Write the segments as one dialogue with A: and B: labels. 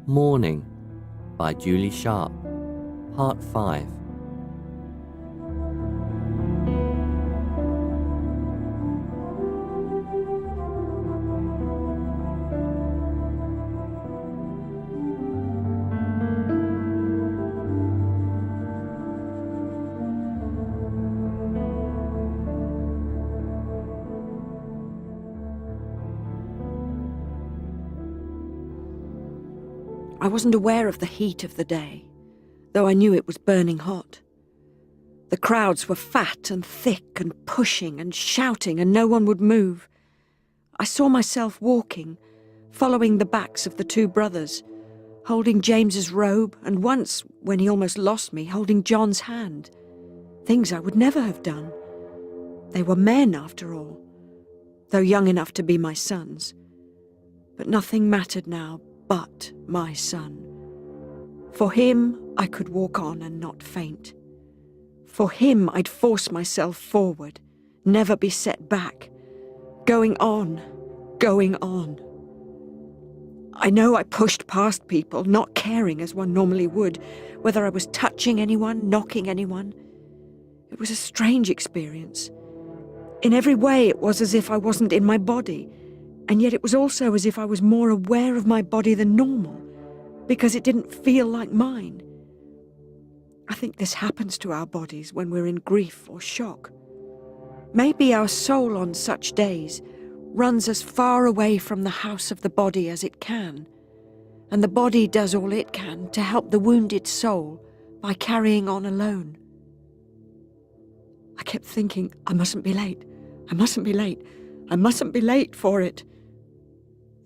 A: Morning by Julie Sharp, Part 5.
B: I wasn't aware of the heat of the day, though I knew it was burning hot. The crowds were fat and thick and pushing and shouting, and no one would move. I saw myself walking, following the backs of the two brothers, holding James's robe, and once, when he almost lost me, holding John's hand. Things I would never have done. They were men, after all, though young enough to be my sons. But nothing mattered now but my son. For him, I could walk on and not faint. For him, I'd force myself forward, never be set back. Going on, going on. I know I pushed past people, not caring as one normally would, whether I was touching anyone, knocking anyone. It was a strange experience. In every way, it was as if I wasn't in my body, and yet it was also as if I was more aware of my body than normal, because it didn't feel like mine. I think this happens to our bodies when we're in grief or shock. Maybe our soul on such days runs as far away from the house of the body as it can, and the body does all it can to help the wounded soul by carrying on alone. I kept thinking, I mustn't be late, I mustn't be late, I mustn't be late for it.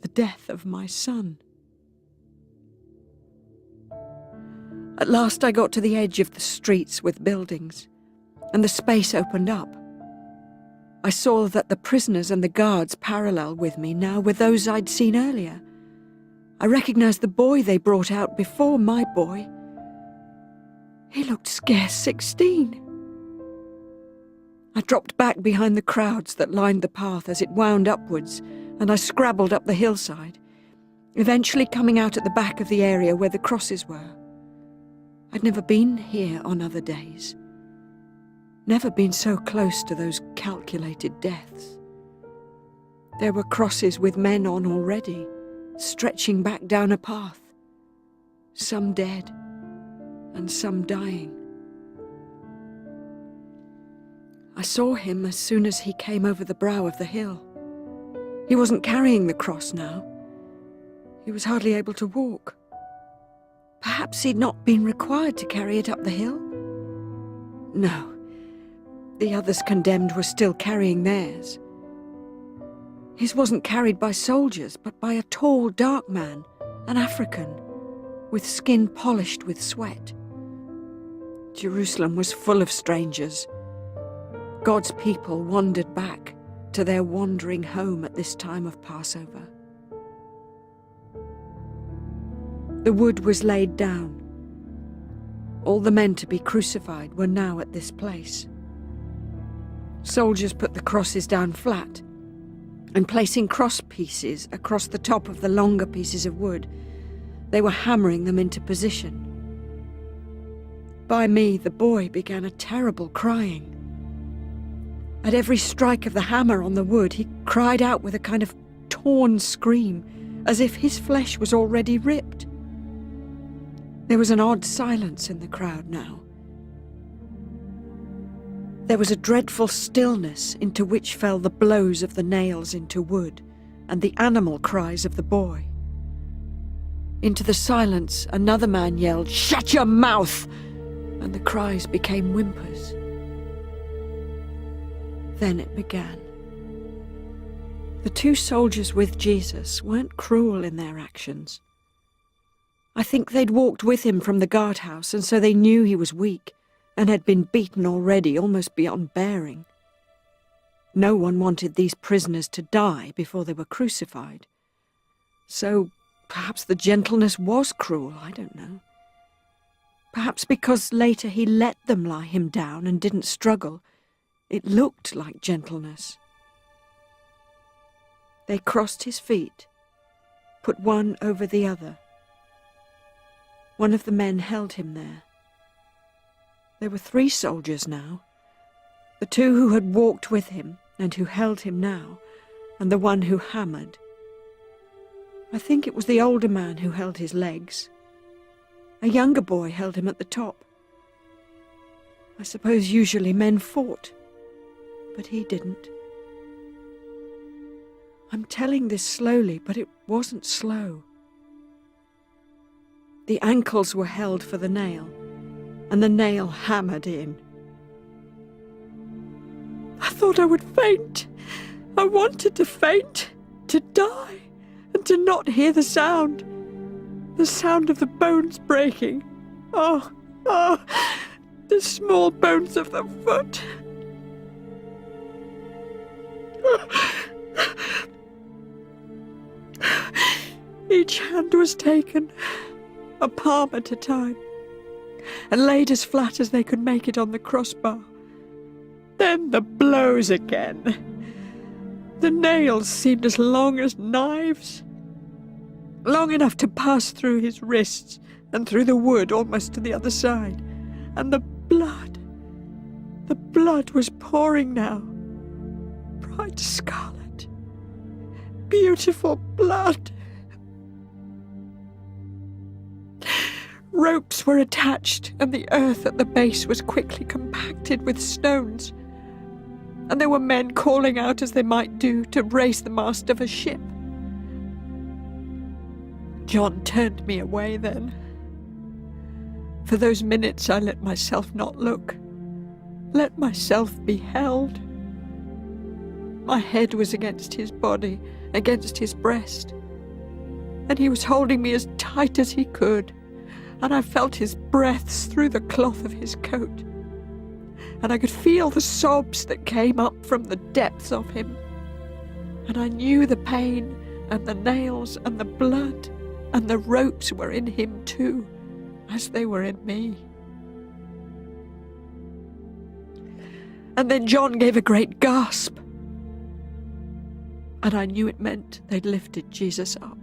B: The death of my son. At last I got to the edge of the streets with buildings, and the space opened up. I saw that the prisoners and the guards parallel with me now were those I'd seen earlier. I recognized the boy they brought out before my boy. He looked scarce 16. I dropped back behind the crowds that lined the path as it wound upwards, and I scrabbled up the hillside, eventually coming out at the back of the area where the crosses were. I'd never been here on other days. Never been so close to those calculated deaths. There were crosses with men on already, stretching back down a path. Some dead, and some dying. I saw him as soon as he came over the brow of the hill. He wasn't carrying the cross now. He was hardly able to walk. Perhaps he'd not been required to carry it up the hill? No. The others condemned were still carrying theirs. His wasn't carried by soldiers, but by a tall, dark man, an African, with skin polished with sweat. Jerusalem was full of strangers. God's people wandered back to their wandering home at this time of Passover. The wood was laid down. All the men to be crucified were now at this place. Soldiers put the crosses down flat, and placing cross pieces across the top of the longer pieces of wood, they were hammering them into position. By me, the boy began a terrible crying. At every strike of the hammer on the wood, he cried out with a kind of torn scream, as if his flesh was already ripped. There was an odd silence in the crowd now. There was a dreadful stillness into which fell the blows of the nails into wood and the animal cries of the boy. Into the silence, another man yelled, "Shut your mouth!" and the cries became whimpers. Then it began. The two soldiers with Jesus weren't cruel in their actions. I think they'd walked with him from the guardhouse, and so they knew he was weak and had been beaten already, almost beyond bearing. No one wanted these prisoners to die before they were crucified. So perhaps the gentleness was cruel, I don't know. Perhaps because later he let them lie him down and didn't struggle, it looked like gentleness. They crossed his feet, put one over the other, One of the men held him there. There were 3 soldiers now. The 2 who had walked with him and who held him now, and the one who hammered. I think it was the older man who held his legs. A younger boy held him at the top. I suppose usually men fought, but he didn't. I'm telling this slowly, but it wasn't slow. The ankles were held for the nail, and the nail hammered in. I thought I would faint. I wanted to faint, to die, and to not hear the sound of the bones breaking. Oh, the small bones of the foot. Each hand was taken, a palm at a time, and laid as flat as they could make it on the crossbar. Then the blows again. The nails seemed as long as knives, long enough to pass through his wrists and through the wood almost to the other side. And the blood was pouring now, bright scarlet, beautiful blood. Ropes were attached, and the earth at the base was quickly compacted with stones. And there were men calling out as they might do to raise the mast of a ship. John turned me away then. For those minutes I let myself not look, let myself be held. My head was against his body, against his breast, and he was holding me as tight as he could, and I felt his breaths through the cloth of his coat, and I could feel the sobs that came up from the depths of him, and I knew the pain and the nails and the blood and the ropes were in him too, as they were in me. And then John gave a great gasp, and I knew it meant they'd lifted Jesus up.